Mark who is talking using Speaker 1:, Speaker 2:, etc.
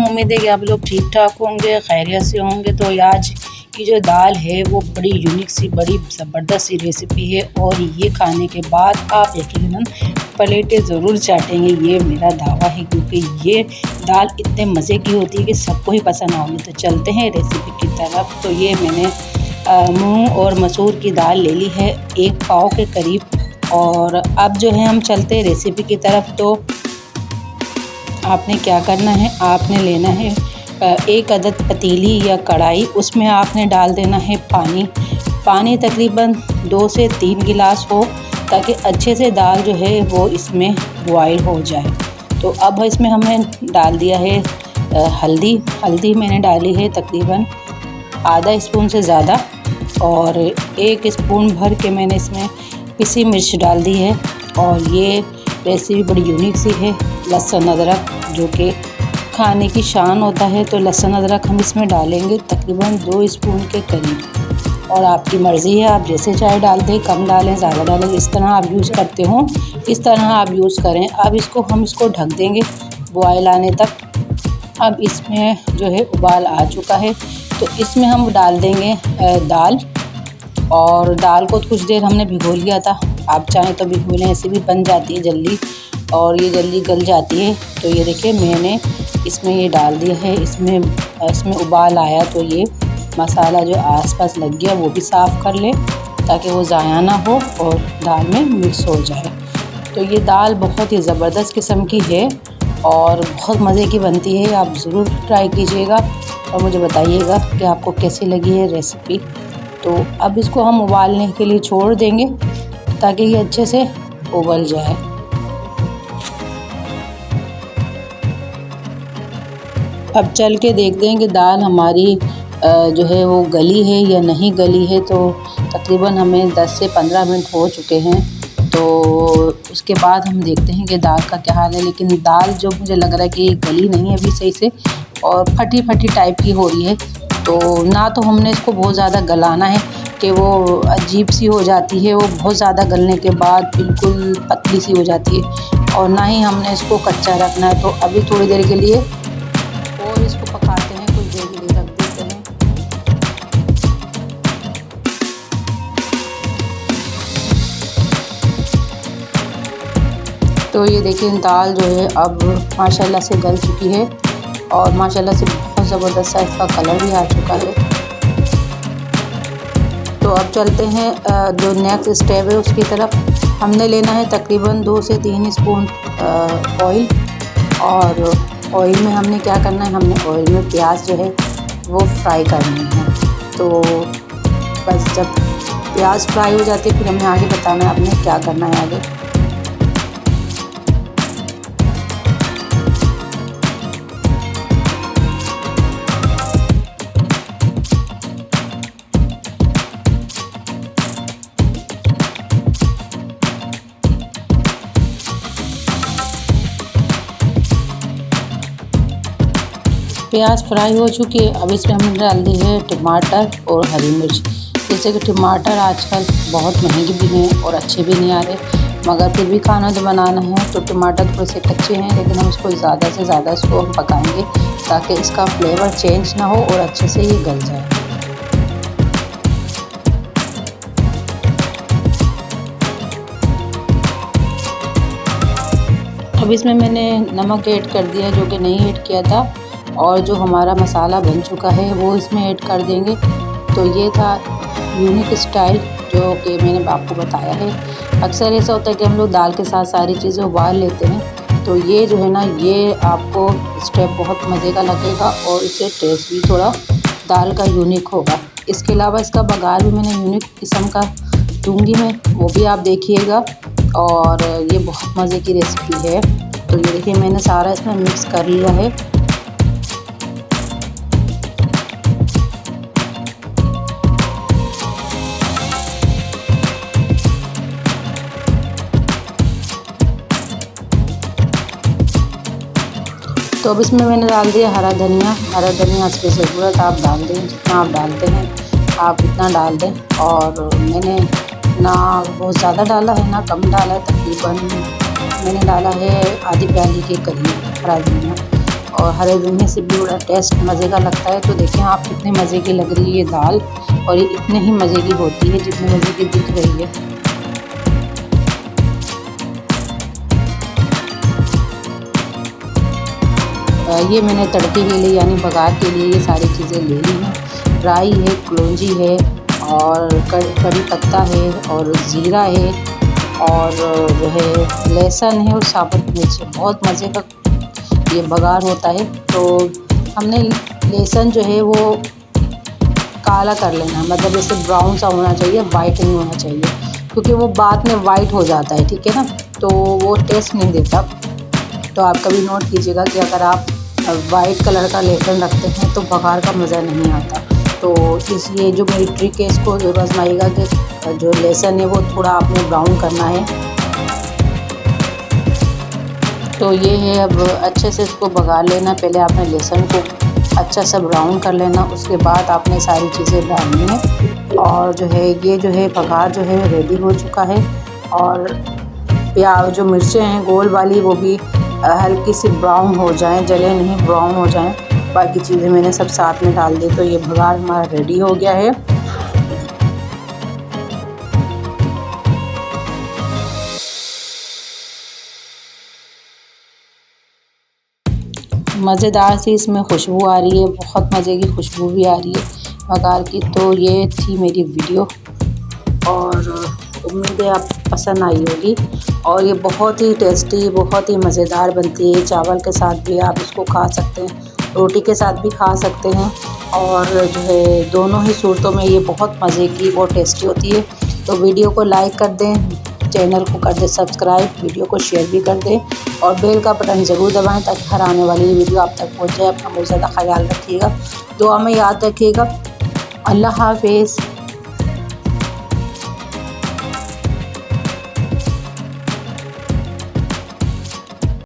Speaker 1: उम्मीद है कि आप लोग ठीक ठाक होंगे, खैरियत से होंगे। तो आज की जो दाल है वो बड़ी यूनिक सी, बड़ी ज़बरदस्त सी रेसिपी है और ये खाने के बाद आप यकीनन प्लेटें ज़रूर चाटेंगे, ये मेरा दावा है, क्योंकि ये दाल इतने मज़े की होती है कि सबको ही पसंद आएगी। तो चलते हैं रेसिपी की तरफ। तो ये मैंने मूंग और मसूर की दाल ले ली है 1 पाव के करीब। और अब जो है हम चलते हैं रेसिपी की तरफ। तो आपने क्या करना है, आपने लेना है 1 अदद पतीली या कढ़ाई, उसमें आपने डाल देना है पानी तकरीबन 2 से 3 गिलास हो, ताकि अच्छे से दाल जो है वो इसमें बॉयल हो जाए। तो अब इसमें हमने डाल दिया है हल्दी मैंने डाली है तकरीबन आधा स्पून से ज़्यादा, और 1 स्पून भर के मैंने इसमें पिसी मिर्च डाल दी है। और ये रेसिपी बड़ी यूनिक सी है। लहसुन अदरक जो कि खाने की शान होता है, तो लहसुन अदरक हम इसमें डालेंगे तकरीबन 2 स्पून के करीब। और आपकी मर्ज़ी है, आप जैसे चाहे डाल दें, कम डालें ज़्यादा डालें, इस तरह आप यूज़ करते हो इस तरह आप यूज़ करें। अब हम इसको ढक देंगे बॉयल आने तक। अब इसमें जो है उबाल आ चुका है, तो इसमें हम डाल देंगे दाल। और दाल को कुछ देर हमने भिगो लिया था, आप चाहें तो भिगो लें, ऐसे भी बन जाती है जल्दी और ये जल्दी गल जाती है। तो ये देखिए मैंने इसमें ये डाल दिया है। इसमें उबाल आया, तो ये मसाला जो आसपास लग गया वो भी साफ़ कर ले, ताकि वो ज़ाया ना हो और दाल में मिक्स हो जाए। तो ये दाल बहुत ही ज़बरदस्त किस्म की है और बहुत मज़े की बनती है। आप ज़रूर ट्राई कीजिएगा और मुझे बताइएगा कि आपको कैसी लगी है रेसिपी। तो अब इसको हम उबालने के लिए छोड़ देंगे, ताकि ये अच्छे से उबल जाए। अब चल के देखते हैं कि दाल हमारी जो है वो गली है या नहीं गली है। तो तकरीबन हमें 10 से 15 मिनट हो चुके हैं। तो उसके बाद हम देखते हैं कि दाल का क्या हाल है। लेकिन दाल जो मुझे लग रहा है कि गली नहीं है अभी सही से, और फटी टाइप की हो रही है। तो ना तो हमने इसको बहुत ज़्यादा गलाना है कि वो अजीब सी हो जाती है, वो बहुत ज़्यादा गलने के बाद बिल्कुल पतली सी हो जाती है, और ना ही हमने इसको कच्चा रखना है। तो अभी थोड़ी देर के लिए और इसको पकाते हैं, कुछ देर के लिए रख देते हैं। तो ये देखिए दाल जो है अब माशाल्लाह से गल चुकी है और माशाल्लाह से बहुत ज़बरदस्त सा इसका कलर भी आ चुका है। तो अब चलते हैं जो नेक्स्ट स्टेप है उसकी तरफ। हमने लेना है तकरीबन 2 से 3 स्पून ऑयल, और ऑयल में हमने क्या करना है, हमने ऑयल में प्याज जो है वो फ्राई करनी है। तो बस जब प्याज फ्राई हो जाती है, फिर हमें आगे बताना है आपने क्या करना है आगे। प्याज फ्राई हो चुकी है। अब इसमें हमने डाल दी है टमाटर और हरी मिर्च। जैसे कि टमाटर आजकल बहुत महंगे भी हैं और अच्छे भी नहीं आ रहे, मगर फिर भी खाना जो बनाना है तो टमाटर थोड़े से कच्चे हैं, लेकिन हम इसको ज़्यादा से ज़्यादा इसको हम पकाएंगे, ताकि इसका फ्लेवर चेंज ना हो और अच्छे से ये गल जाए। अब इसमें मैंने नमक ऐड कर दिया, जो कि नहीं ऐड किया था, और जो हमारा मसाला बन चुका है वो इसमें ऐड कर देंगे। तो ये था यूनिक स्टाइल जो कि मैंने आपको बताया है। अक्सर ऐसा होता है कि हम लोग दाल के साथ सारी चीज़ें उबाल लेते हैं, तो ये जो है ना, ये आपको स्टेप बहुत मज़े का लगेगा और इससे टेस्ट भी थोड़ा दाल का यूनिक होगा। इसके अलावा इसका बघार भी मैंने यूनिक किस्म का दूँगी मैं, वो भी आप देखिएगा। और ये बहुत मज़े की रेसिपी है। तो ये देखिए मैंने सारा इसमें मिक्स कर लिया है। तो अब इसमें मैंने डाल दिया हरा धनिया इसकी ज़रूरत आप डाल दें, जितना आप डालते हैं आप इतना डाल दें। और मैंने ना बहुत ज़्यादा डाला है ना कम डाला है, तकरीबन मैंने डाला है आधी प्याली के करीब हरा धनिया। और हरे धनिया से भी बड़ा टेस्ट मज़े का लगता है। तो देखें आप कितने मज़े की लग रही है ये दाल, और ये इतने ही मज़े की होती है जितने मज़े की दिख रही है। ये मैंने तड़के के लिए यानी बघार के लिए ये सारी चीज़ें ले ली हैं। राई है, कलौंजी है, और कड़ी पत्ता है, और ज़ीरा है, और जो है लहसुन है, और साबुत मिर्च है। बहुत मज़े का ये बघार होता है। तो हमने लहसुन जो है वो काला कर लेना है, मतलब जैसे ब्राउन सा होना चाहिए, वाइट नहीं होना चाहिए, क्योंकि वो बाद में वाइट हो जाता है, ठीक है ना, तो वो टेस्ट नहीं देता। तो आप कभी नोट कीजिएगा कि अगर आप वाइट कलर का लहसुन रखते हैं तो बघार का मज़ा नहीं आता। तो इसलिए जो मेरी ट्रिक है इसको ज़रूर आजमाइएगा कि जो लहसुन है वो थोड़ा आपने ब्राउन करना है। तो ये है, अब अच्छे से इसको बघार लेना। पहले आपने लहसुन को अच्छा सा ब्राउन कर लेना, उसके बाद आपने सारी चीज़ें डालनी है। और जो है ये जो है बघार जो है रेडी हो चुका है। और प्याज जो मिर्चें हैं गोल वाली वो भी हल्की सी ब्राउन हो जाएं, जले नहीं, ब्राउन हो जाएं। बाकी चीज़ें मैंने सब साथ में डाल दी। तो ये बघार हमारा रेडी हो गया है। मज़ेदार सी इसमें खुशबू आ रही है, बहुत मज़े की खुशबू भी आ रही है बघार की। तो ये थी मेरी वीडियो, और उम्मीद है आप पसंद आई होगी। और ये बहुत ही टेस्टी, बहुत ही मज़ेदार बनती है। चावल के साथ भी आप इसको खा सकते हैं, रोटी के साथ भी खा सकते हैं, और जो है दोनों ही सूरतों में ये बहुत मज़े की, बहुत टेस्टी होती है। तो वीडियो को लाइक कर दें, चैनल को कर दें सब्सक्राइब, वीडियो को शेयर भी कर दें, और बेल का बटन ज़रूर दबाएं ताकि हर आने वाली वीडियो आप तक पहुँच जाए। अपना बहुत ज़्यादा ख्याल रखिएगा, दुआ में याद रखिएगा। अल्लाह हाफ़िज़।